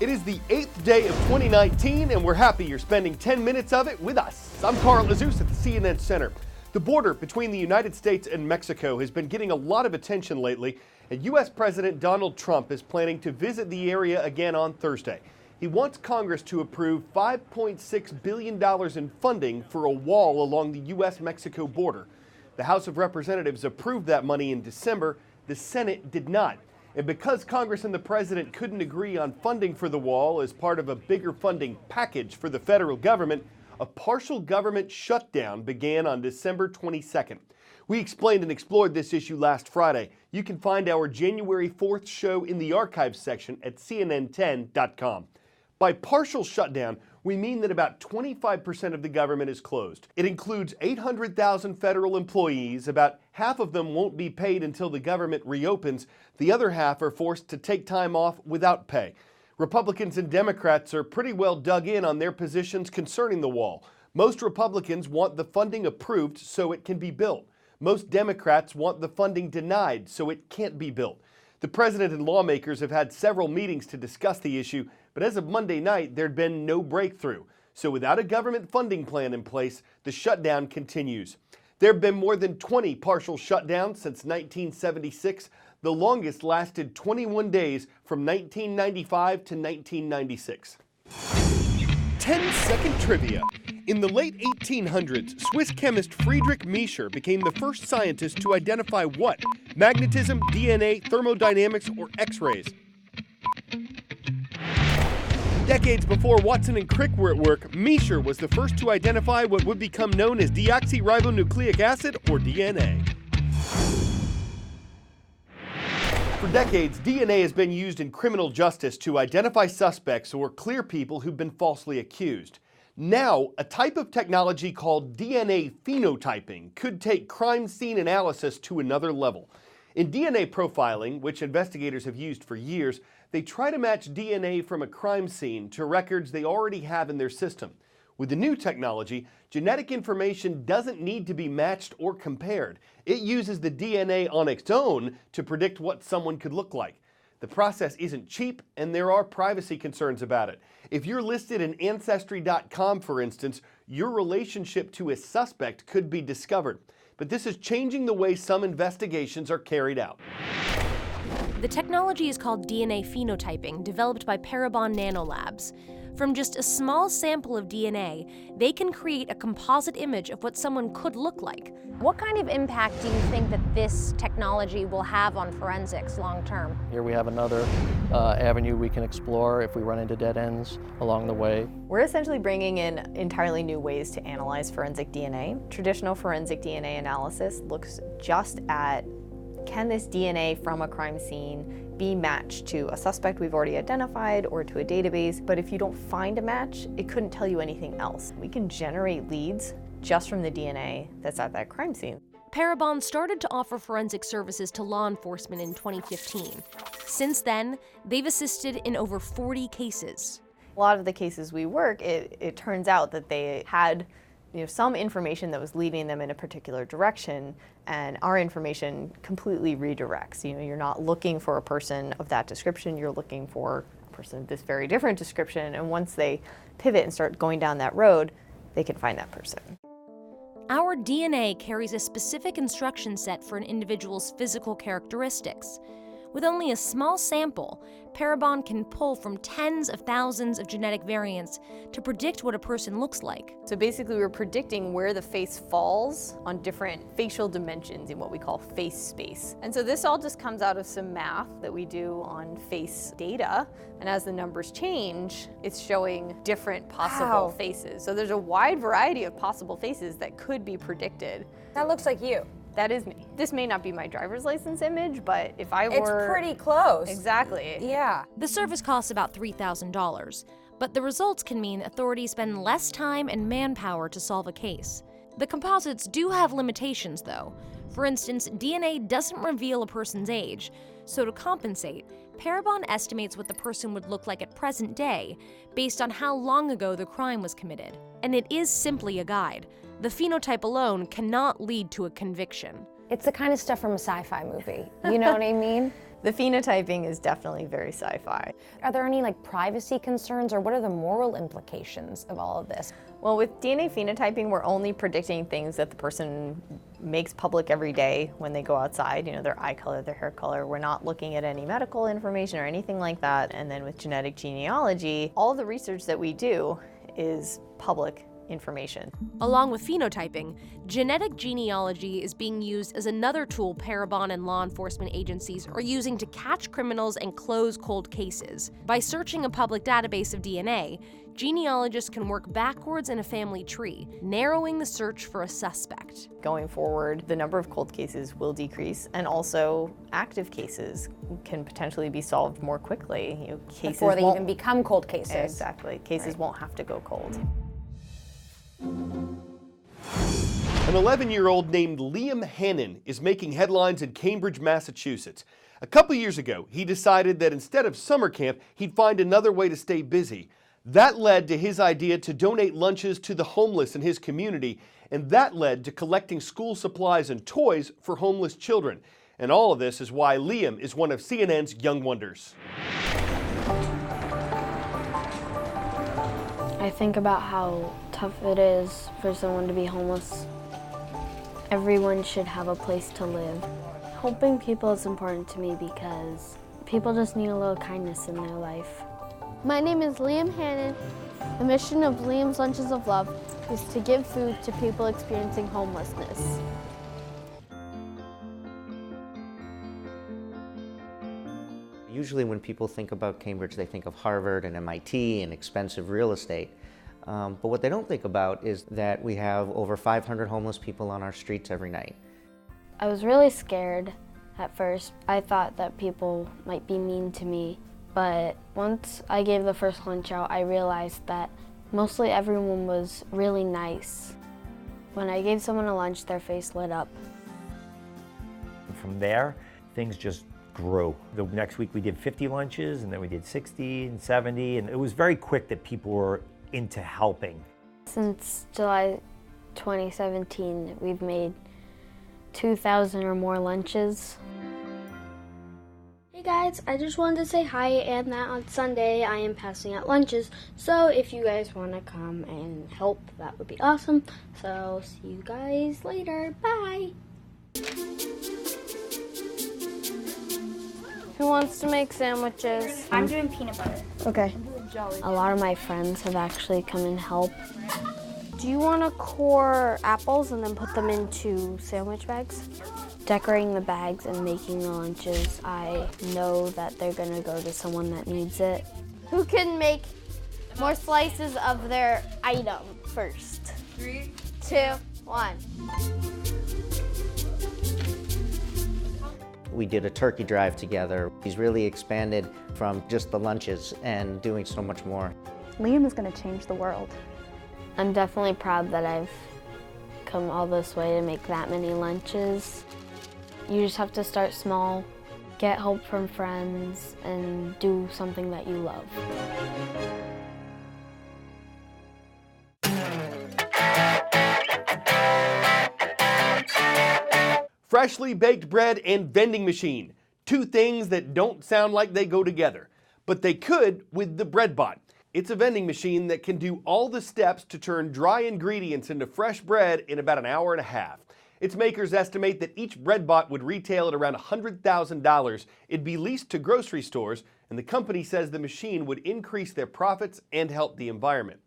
It is the 8th day of 2019, and we're happy you're spending 10 minutes of it with us. I'm Carl Azus at the CNN Center. The border between the United States and Mexico has been getting a lot of attention lately, and U.S. President Donald Trump is planning to visit the area again on Thursday. He wants Congress to approve $5.6 billion in funding for a wall along the U.S.-Mexico border. The House of Representatives approved that money in December. The Senate did not. And because Congress and the president couldn't agree on funding for the wall as part of a bigger funding package for the federal government, a partial government shutdown began on December 22nd. We explained and explored this issue last Friday. You can find our January 4th show in the archives section at cnn10.com. By partial shutdown, we mean that about 25% of the government is closed. It includes 800,000 federal employees. About half of them won't be paid until the government reopens. The other half are forced to take time off without pay. Republicans and Democrats are pretty well dug in on their positions concerning the wall. Most Republicans want the funding approved so it can be built. Most Democrats want the funding denied so it can't be built. The president and lawmakers have had several meetings to discuss the issue, but as of Monday night, there'd been no breakthrough. So without a government funding plan in place, the shutdown continues. There have been more than 20 partial shutdowns since 1976. The longest lasted 21 days from 1995 to 1996. 10-second trivia. In the late 1800s, Swiss chemist Friedrich Miescher became the first scientist to identify what? Magnetism, DNA, thermodynamics, or X-rays? Decades before Watson and Crick were at work, Miescher was the first to identify what would become known as deoxyribonucleic acid, or DNA. For decades, DNA has been used in criminal justice to identify suspects or clear people who've been falsely accused. Now, a type of technology called DNA phenotyping could take crime scene analysis to another level. In DNA profiling, which investigators have used for years, they try to match DNA from a crime scene to records they already have in their system. With the new technology, genetic information doesn't need to be matched or compared. It uses the DNA on its own to predict what someone could look like. The process isn't cheap, and there are privacy concerns about it. If you're listed in Ancestry.com, for instance, your relationship to a suspect could be discovered. But this is changing the way some investigations are carried out. The technology is called DNA phenotyping, developed by Parabon Nanolabs. From just a small sample of DNA, they can create a composite image of what someone could look like. What kind of impact do you think that this technology will have on forensics long term? Here we have another avenue we can explore if we run into dead ends along the way. We're essentially bringing in entirely new ways to analyze forensic DNA. Traditional forensic DNA analysis looks just at, can this DNA from a crime scene be matched to a suspect we've already identified or to a database? But if you don't find a match, it couldn't tell you anything else. We can generate leads just from the DNA that's at that crime scene. Parabon started to offer forensic services to law enforcement in 2015. Since then, they've assisted in over 40 cases. A lot of the cases we work, it turns out that they had some information that was leading them in a particular direction, and our information completely redirects. You're not looking for a person of that description, you're looking for a person of this very different description, and once they pivot and start going down that road, they can find that person. Our DNA carries a specific instruction set for an individual's physical characteristics. With only a small sample, Parabon can pull from tens of thousands of genetic variants to predict what a person looks like. So basically we're predicting where the face falls on different facial dimensions in what we call face space. And so this all just comes out of some math that we do on face data. And as the numbers change, it's showing different possible faces. So there's a wide variety of possible faces that could be predicted. That looks like you. That is me. This may not be my driver's license image, but if I were... It's pretty close. Exactly. Yeah. The service costs about $3,000, but the results can mean authorities spend less time and manpower to solve a case. The composites do have limitations, though. For instance, DNA doesn't reveal a person's age, so to compensate, Parabon estimates what the person would look like at present day based on how long ago the crime was committed. And it is simply a guide. The phenotype alone cannot lead to a conviction. It's the kind of stuff from a sci-fi movie. You know what I mean? The phenotyping is definitely very sci-fi. Are there any privacy concerns, or what are the moral implications of all of this? Well, with DNA phenotyping, we're only predicting things that the person makes public every day when they go outside, their eye color, their hair color. We're not looking at any medical information or anything like that. And then with genetic genealogy, all the research that we do is public information. Along with phenotyping, genetic genealogy is being used as another tool Parabon and law enforcement agencies are using to catch criminals and close cold cases. By searching a public database of DNA, genealogists can work backwards in a family tree, narrowing the search for a suspect. Going forward, the number of cold cases will decrease, and also active cases can potentially be solved more quickly. Cases Before they even become cold cases. Exactly. Cases won't have to go cold. An 11-year-old named Liam Hannon is making headlines in Cambridge, Massachusetts. A couple years ago, he decided that instead of summer camp, he'd find another way to stay busy. That led to his idea to donate lunches to the homeless in his community, and that led to collecting school supplies and toys for homeless children. And all of this is why Liam is one of CNN's Young Wonders. I think about how tough it is for someone to be homeless. Everyone should have a place to live. Helping people is important to me because people just need a little kindness in their life. My name is Liam Hannon. The mission of Liam's Lunches of Love is to give food to people experiencing homelessness. Usually when people think about Cambridge, they think of Harvard and MIT and expensive real estate. But what they don't think about is that we have over 500 homeless people on our streets every night. I was really scared at first. I thought that people might be mean to me, but once I gave the first lunch out, I realized that mostly everyone was really nice. When I gave someone a lunch, their face lit up. From there, things just grew. The next week we did 50 lunches, and then we did 60 and 70, and it was very quick that people were into helping. Since July 2017, we've made 2,000 or more lunches. Hey guys, I just wanted to say hi and that on Sunday I am passing out lunches. So if you guys want to come and help, that would be awesome. So see you guys later. Bye. Who wants to make sandwiches? I'm doing peanut butter. Okay. A lot of my friends have actually come and helped. Do you want to core apples and then put them into sandwich bags? Decorating the bags and making the lunches, I know that they're gonna go to someone that needs it. Who can make more slices of their item first? 3, 2, 1. We did a turkey drive together. He's really expanded from just the lunches and doing so much more. Liam is going to change the world. I'm definitely proud that I've come all this way to make that many lunches. You just have to start small, get help from friends, and do something that you love. Freshly baked bread and vending machine. Two things that don't sound like they go together, but they could with the BreadBot. It's a vending machine that can do all the steps to turn dry ingredients into fresh bread in about an hour and a half. Its makers estimate that each BreadBot would retail at around $100,000. It'd be leased to grocery stores, and the company says the machine would increase their profits and help the environment.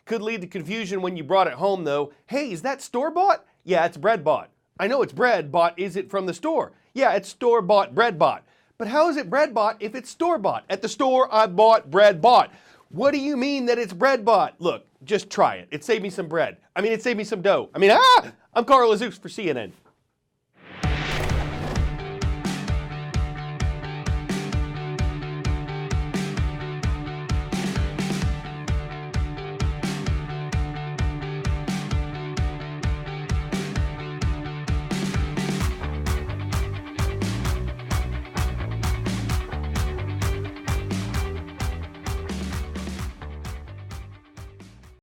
Could lead to confusion when you brought it home though. Hey, is that store-bought? Yeah, it's BreadBot. I know it's bread, but is it from the store? Yeah, it's store-bought BreadBot. But how is it BreadBot if it's store-bought? At the store, I bought BreadBot. What do you mean that it's BreadBot? Look, just try it. It saved me some bread. It saved me some dough. I'm Carl Azus for CNN.